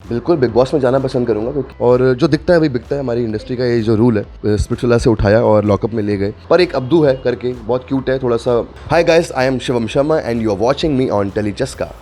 बिल्कुल big boss में जाना पसंद करूंगा और जो दिखता है वही बिकता है। हमारी इंडस्ट्री का ये जो रूल है, स्पिरिचुअला से उठाया और लॉकअप में ले गए। पर एक अब्दू है करके, बहुत क्यूट है थोड़ा सा। Hi guys, I am Shivam Sharma and you are watching me on Telechaska.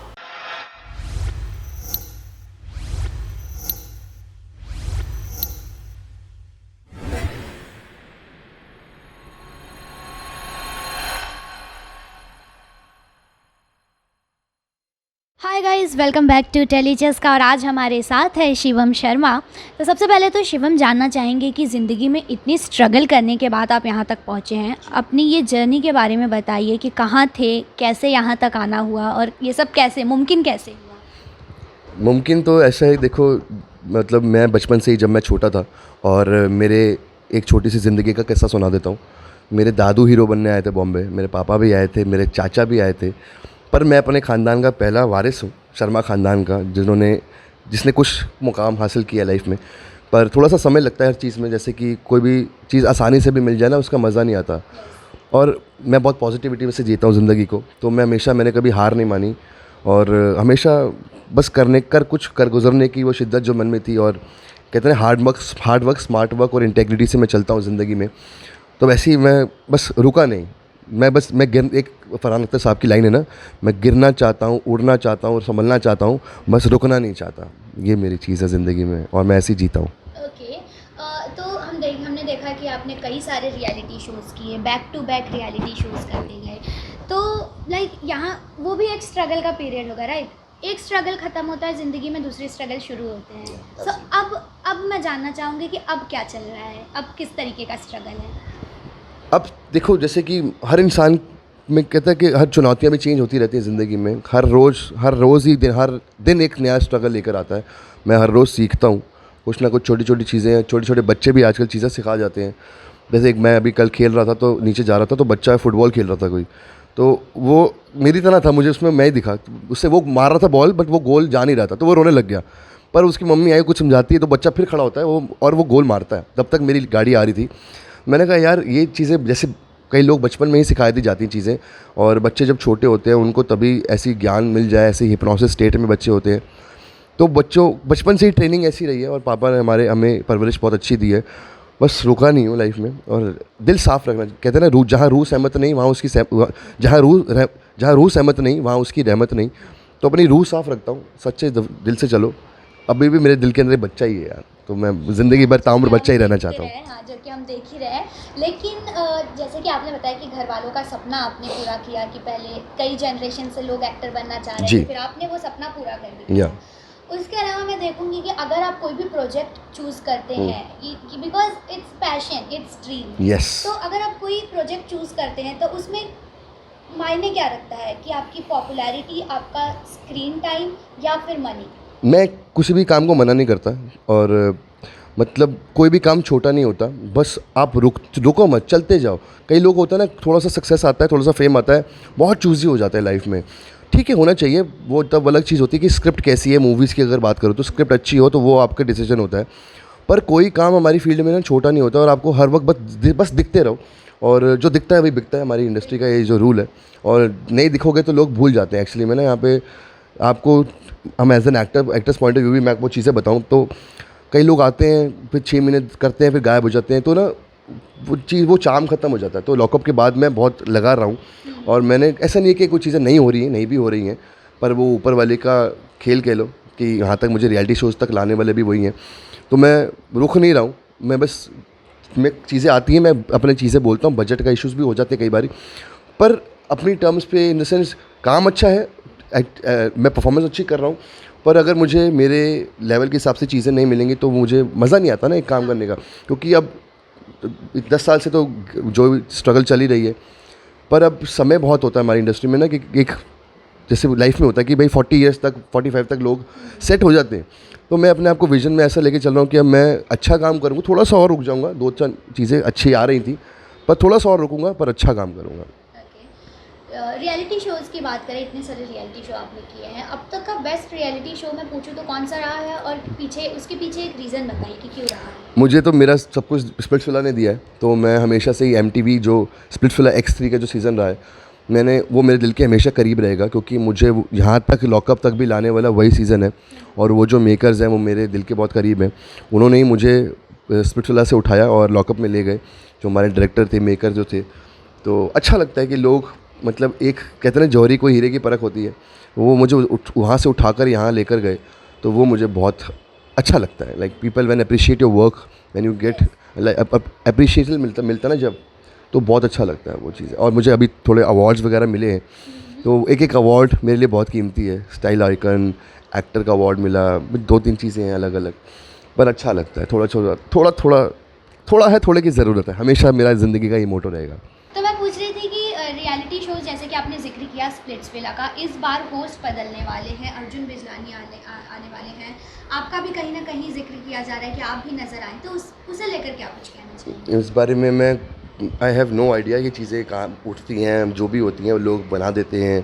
Hi guys, welcome back to Telechaska. और आज हमारे साथ है शिवम शर्मा। तो सबसे पहले तो शिवम जानना चाहेंगे कि ज़िंदगी में इतनी स्ट्रगल करने के बाद आप यहाँ तक पहुँचे हैं, अपनी ये जर्नी के बारे में बताइए कि कहाँ थे, कैसे यहाँ तक आना हुआ और ये सब कैसे मुमकिन हुआ। मुमकिन तो ऐसा है, देखो मतलब मैं बचपन से ही, जब मैं छोटा था और मेरे एक छोटी सी ज़िंदगी का किस्सा सुना देता हूँ। मेरे दादू हीरो बनने आए थे बॉम्बे, मेरे पापा भी आए थे, मेरे चाचा भी आए थे। पर मैं अपने ख़ानदान का पहला वारिस हूँ, शर्मा ख़ानदान का, जिसने कुछ मुकाम हासिल किया लाइफ में। पर थोड़ा सा समय लगता है हर चीज़ में, जैसे कि कोई भी चीज़ आसानी से भी मिल जाए ना, उसका मज़ा नहीं आता। और मैं बहुत पॉजिटिविटी से जीता हूँ ज़िंदगी को, तो मैंने कभी हार नहीं मानी और हमेशा बस कुछ कर गुजरने की वो शिद्दत जो मन में थी। और कहते हैं हार्ड वर्क स्मार्ट वर्क और इंटेग्रिटी से मैं चलता हूँ ज़िंदगी में। तो वैसे ही मैं बस रुका नहीं। एक फरहान अख्तर साहब की लाइन है ना, मैं गिरना चाहता हूँ, उड़ना चाहता हूँ और संभलना चाहता हूँ, बस रुकना नहीं चाहता। ये मेरी चीज़ है ज़िंदगी में और मैं ऐसे ही जीता हूँ। ओके, तो हमने देखा कि आपने कई सारे रियलिटी शोज़ किए, back to back reality shows करते गए। तो लाइक यहाँ वो भी एक स्ट्रगल का पीरियड होगा, राइट? एक स्ट्रगल ख़त्म होता है ज़िंदगी में, दूसरे स्ट्रगल शुरू होते हैं। सो अब मैं जानना चाहूँगी कि अब क्या चल रहा है, अब किस तरीके का स्ट्रगल है? अब देखो, जैसे कि हर इंसान में कहता है कि हर चुनौतियाँ भी चेंज होती रहती हैं ज़िंदगी में। हर दिन एक नया स्ट्रगल लेकर आता है। मैं हर रोज़ सीखता हूँ कुछ ना कुछ, छोटी छोटी चीज़ें। छोटे छोटे बच्चे भी आजकल चीज़ें सिखा जाते हैं। जैसे मैं अभी कल खेल रहा था, तो नीचे जा रहा था, तो बच्चा फुटबॉल खेल रहा था कोई, तो वो मेरी तरह था, मुझे उसमें मैं ही दिखा। उससे वो मार रहा था बॉल, बट वो गोल जा नहीं रहा था, तो वो रोने लग गया। पर उसकी मम्मी आई, कुछ समझाती है, तो बच्चा फिर खड़ा होता है वो गोल मारता है। तब तक मेरी गाड़ी आ रही थी। मैंने कहा यार, ये चीज़ें जैसे कई लोग बचपन में ही सिखाई दी जाती चीज़ें, और बच्चे जब छोटे होते हैं उनको तभी ऐसी ज्ञान मिल जाए, ऐसे हिप्नोसिस स्टेट में बच्चे होते हैं। तो बच्चों बचपन से ही ट्रेनिंग ऐसी रही है और पापा ने हमें परवरिश बहुत अच्छी दी है। बस रुका नहीं हूँ लाइफ में, और दिल साफ़ रखना। कहते हैं ना, जहाँ रूह सहमत नहीं वहाँ उसकी जहाँ रूह सहमत नहीं वहाँ उसकी रहमत नहीं। तो अपनी रूह साफ़ रखता हूँ, सच्चे दिल से चलो। अभी भी मेरे दिल के अंदर एक बच्चा ही है यार, तो मैं ज़िंदगी भर ताउम्र बच्चा ही रहना चाहता हूँ। हाँ, जो कि हम देख ही रहे हैं। लेकिन जैसे कि आपने बताया कि घर वालों का सपना आपने पूरा किया, कि पहले कई जनरेशन से लोग एक्टर बनना चाह रहे थे, फिर आपने वो सपना पूरा कर दिया। उसके अलावा मैं देखूंगी कि अगर आप कोई भी प्रोजेक्ट चूज़ करते हैं, because it's passion, it's dream. तो अगर आप कोई प्रोजेक्ट चूज़ करते हैं तो उसमें मायने क्या रखता है कि आपकी पॉपुलैरिटी, आपका स्क्रीन टाइम या फिर मनी? मैं किसी भी काम को मना नहीं करता, और मतलब कोई भी काम छोटा नहीं होता। बस आप रुको मत, चलते जाओ। कई लोग होता है ना, थोड़ा सा सक्सेस आता है, थोड़ा सा फेम आता है, बहुत चूज़ी हो जाता है लाइफ में। ठीक है, होना चाहिए, वो तब अलग चीज़ होती है कि स्क्रिप्ट कैसी है। मूवीज़ की अगर बात करो तो स्क्रिप्ट अच्छी हो तो वो आपका डिसीजन होता है। पर कोई काम हमारी फील्ड में ना छोटा नहीं होता, और आपको हर वक्त बस दिखते रहो, और जो दिखता है वही बिकता है। हमारी इंडस्ट्री का ये जो रूल है, और नहीं दिखोगे तो लोग भूल जाते हैं। एक्चुअली मैं ना यहाँ पे आपको, हम as an actor's point of view भी मैं आपको चीज़ें बताऊँ तो, कई लोग आते हैं, फिर 6 महीने करते हैं, फिर गायब हो जाते हैं, तो ना वो चार्म ख़त्म हो जाता है। तो लॉकअप के बाद मैं बहुत लगा रहा हूँ, और मैंने ऐसा नहीं है कि कुछ चीज़ें नहीं हो रही हैं, नहीं भी हो रही हैं, पर वो ऊपर वाले का खेल कह लो कि यहाँ तक मुझे रियलिटी शोज़ तक लाने वाले भी वही हैं। तो मैं रुक नहीं रहा हूँ, मैं चीज़ें आती हैं, मैं अपनी चीज़ें बोलता हूँ। बजट का इश्यूज़ भी हो जाते हैं कई बारी, पर अपनी टर्म्स पे, इन द सेंस काम अच्छा है, मैं परफॉर्मेंस अच्छी कर रहा हूँ। पर अगर मुझे मेरे लेवल के हिसाब से चीज़ें नहीं मिलेंगी तो मुझे मज़ा नहीं आता ना एक काम करने का। क्योंकि अब 10 साल से तो जो स्ट्रगल चल ही रही है, पर अब समय बहुत होता है हमारी इंडस्ट्री में ना, कि एक जैसे लाइफ में होता है कि भाई 40 ईयर्स तक, 45 तक लोग सेट हो जाते हैं। तो मैं अपने आप को विजन में ऐसा लेके चल रहा हूँ कि अब मैं अच्छा काम करूँगा, थोड़ा सा और रुक जाऊँगा। 2-4 चीज़ें अच्छी आ रही थी, पर थोड़ा सा और रुकूँगा, पर अच्छा काम करूँगा। रियलिटी शोज़ की बात करें, इतने सारे रियलिटी शो आपने किए हैं, अब तक का बेस्ट रियलिटी शो मैं पूछूं तो कौन सा रहा है, और उसके पीछे एक रीज़न बताइए कि क्यों रहा है? मुझे तो मेरा सब कुछ स्प्लिट्सविला ने दिया है, तो मैं हमेशा से ही MTV जो स्प्लिट्सविला X3 का जो सीज़न रहा है वो मेरे दिल के हमेशा करीब रहेगा, क्योंकि मुझे यहाँ तक लॉकअप तक भी लाने वाला वही सीज़न है। और वो जो मेकर्स हैं वो मेरे दिल के बहुत करीब हैं। उन्होंने ही मुझे स्पिट्सविला से उठाया और लॉकअप में ले गए, जो हमारे डायरेक्टर थे, मेकर जो थे। तो अच्छा लगता है कि लोग मतलब एक कहते हैं ना, जौहरी को हीरे की परख होती है, वो मुझे वहाँ से उठाकर यहाँ लेकर गए, तो वो मुझे बहुत अच्छा लगता है। Like people when appreciate your work, when you get like appreciation मिलता ना जब, तो बहुत अच्छा लगता है वो चीज़। और मुझे अभी थोड़े अवार्ड्स वगैरह मिले हैं, तो एक एक अवार्ड मेरे लिए बहुत कीमती है। स्टाइल आइकन, एक्टर का अवार्ड मिला, 2-3 चीज़ें हैं अलग अलग, पर अच्छा लगता है। थोड़ा है, थोड़े की ज़रूरत है, हमेशा मेरा ज़िंदगी का ये मोटो रहेगा। तो मैं पूछ रही थी कि रियलिटी शोज जैसे कि आपने जिक्र किया स्प्लिट्सविला का, इस बार होस्ट बदलने वाले हैं, अर्जुन बिजलानी आने वाले हैं, आपका भी कहीं ना कहीं जिक्र किया जा रहा है कि आप भी नज़र आएँ, तो उसे लेकर क्या कुछ कहना चाहिए? इस बारे में मैं आई हैव नो आइडिया। ये चीज़ें कहाँ उठती हैं, जो भी होती हैं वो लोग बना देते हैं,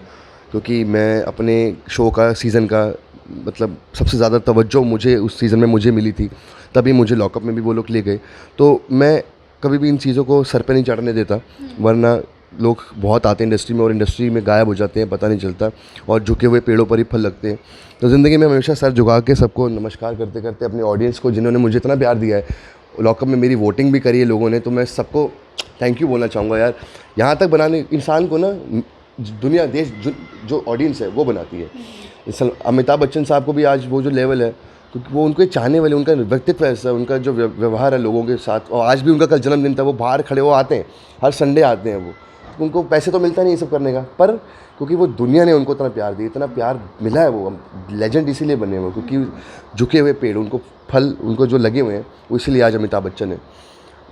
क्योंकि मैं अपने शो का सीज़न का मतलब सबसे ज़्यादा तवज्जो मुझे उस सीज़न में मुझे मिली थी, तभी मुझे लॉकअप में भी वो लोग ले गए। तो मैं कभी भी इन चीज़ों को सर पे नहीं चढ़ने देता, वरना लोग बहुत आते हैं इंडस्ट्री में और इंडस्ट्री में गायब हो जाते हैं, पता नहीं चलता, और झुके हुए पेड़ों पर ही फल लगते हैं। तो ज़िंदगी में हमेशा सर झुका के सबको नमस्कार करते करते अपनी ऑडियंस को, जिन्होंने मुझे इतना प्यार दिया है, लॉकअप में मेरी वोटिंग भी करी है लोगों ने, तो मैं सबको थैंक यू बोलना चाहूँगा यार। यहाँ तक बनाने इंसान को ना दुनिया देश जो ऑडियंस है वो बनाती है। अमिताभ बच्चन साहब को भी आज वो जो लेवल है, क्योंकि वो उनके चाहने वाले, उनका व्यक्तित्व ऐसा है, उनका जो व्यवहार है लोगों के साथ। और आज भी उनका कल जन्मदिन था, वो बाहर खड़े, वो आते हैं, हर संडे आते हैं। वो उनको पैसे तो मिलता नहीं ये सब करने का, पर क्योंकि वो दुनिया ने उनको इतना प्यार दिया, इतना प्यार मिला है, वो लेजेंड इसीलिए बने हुए, क्योंकि झुके हुए पेड़, उनको फल उनको जो लगे हुए हैं, वो इसीलिए आज अमिताभ बच्चन है।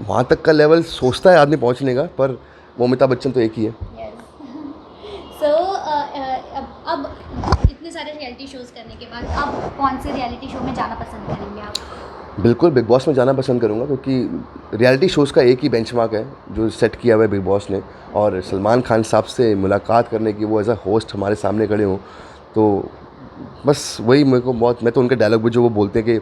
वहाँ तक का लेवल सोचता है आदमी पहुँचने का, पर वो अमिताभ बच्चन तो एक ही है। सो अब इतने सारे रियलिटी शोज़ करने के बाद अब कौन से रियलिटी शो में जाना पसंद करेंगे आप? बिल्कुल बिग बॉस में जाना पसंद करूँगा, क्योंकि रियलिटी शोज़ का एक ही बेंचमार्क है जो सेट किया हुआ है बिग बॉस ने, और सलमान खान साहब से मुलाकात करने की, वो एज अ होस्ट हमारे सामने खड़े हों, तो बस वही मेरे को बहुत, मैं तो उनके डायलॉग भी जो वो बोलते हैं कि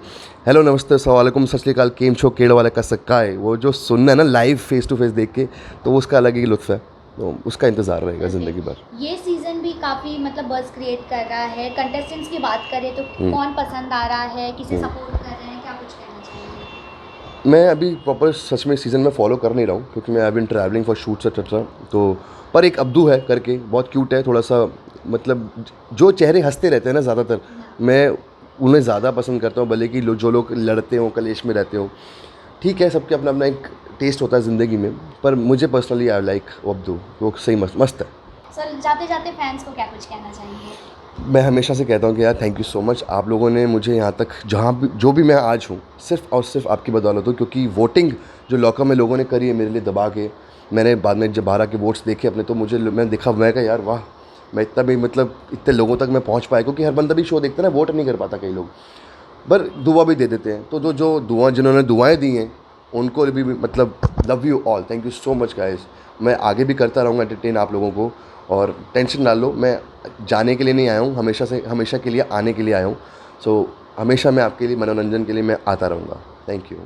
हेलो नमस्ते अस्सलाम वालेकुम सत श्री अकाल केम छो केड़ वाले का सक्का है, वो जो सुनना है ना लाइव फेस टू फेस देख के, तो उसका अलग ही लुत्फ़ है। तो उसका इंतज़ार रहेगा ज़िंदगी भर। ये सीज़न भी काफ़ी मतलब बज़ क्रिएट कर रहा है। कंटेस्टेंट्स की बात करें तो कौन पसंद आ रहा है, किसे सपोर्ट कर रहे हैं, क्या कुछ कहना चाहिए? मैं अभी प्रॉपर सच में सीज़न में फॉलो कर नहीं रहा हूँ, क्योंकि मैं अभी ट्रैवलिंग फॉर शूट्स एक्सेट्रा। तो पर एक अब्दू है करके, बहुत क्यूट है, थोड़ा सा मतलब जो चेहरे हंसते रहते हैं ना ज़्यादातर, मैं उन्हें ज़्यादा पसंद करता हूँ, भले कि जो लोग लड़ते हों, कलेश में रहते हों। ठीक है, सबके अपना अपना एक टेस्ट होता है ज़िंदगी में, पर मुझे पर्सनली आई लाइक अब्दू, वो सही मस्त है। सर जाते जाते फैंस को क्या कुछ कहना चाहेंगे? मैं हमेशा से कहता हूँ कि यार थैंक यू सो मच, आप लोगों ने मुझे यहाँ तक जहाँ भी जो भी मैं आज हूँ, सिर्फ़ और सिर्फ आपकी बदौलत हो, क्योंकि वोटिंग जो लॉकअप में लोगों ने करी है मेरे लिए दबा के, मैंने बाद में जब 12 के वोट्स देखे अपने, तो मैंने देखा, मैं कहा यार वाह, मैं इतना भी मतलब इतने लोगों तक मैं पहुँच पाया, क्योंकि हर बंदा भी शो देखता है ना, वोट नहीं कर पाता कई लोग, पर दुआ भी दे देते हैं। तो जो जिन्होंने दुआएँ दी हैं उनको भी मतलब love you all, thank you so much guys. मैं आगे भी करता रहूँगा एंटरटेन आप लोगों को, और टेंशन ना लो, मैं जाने के लिए नहीं आया हूँ, हमेशा के लिए आने के लिए आया हूँ। सो हमेशा मैं आपके लिए मनोरंजन के लिए मैं आता रहूँगा। Thank you.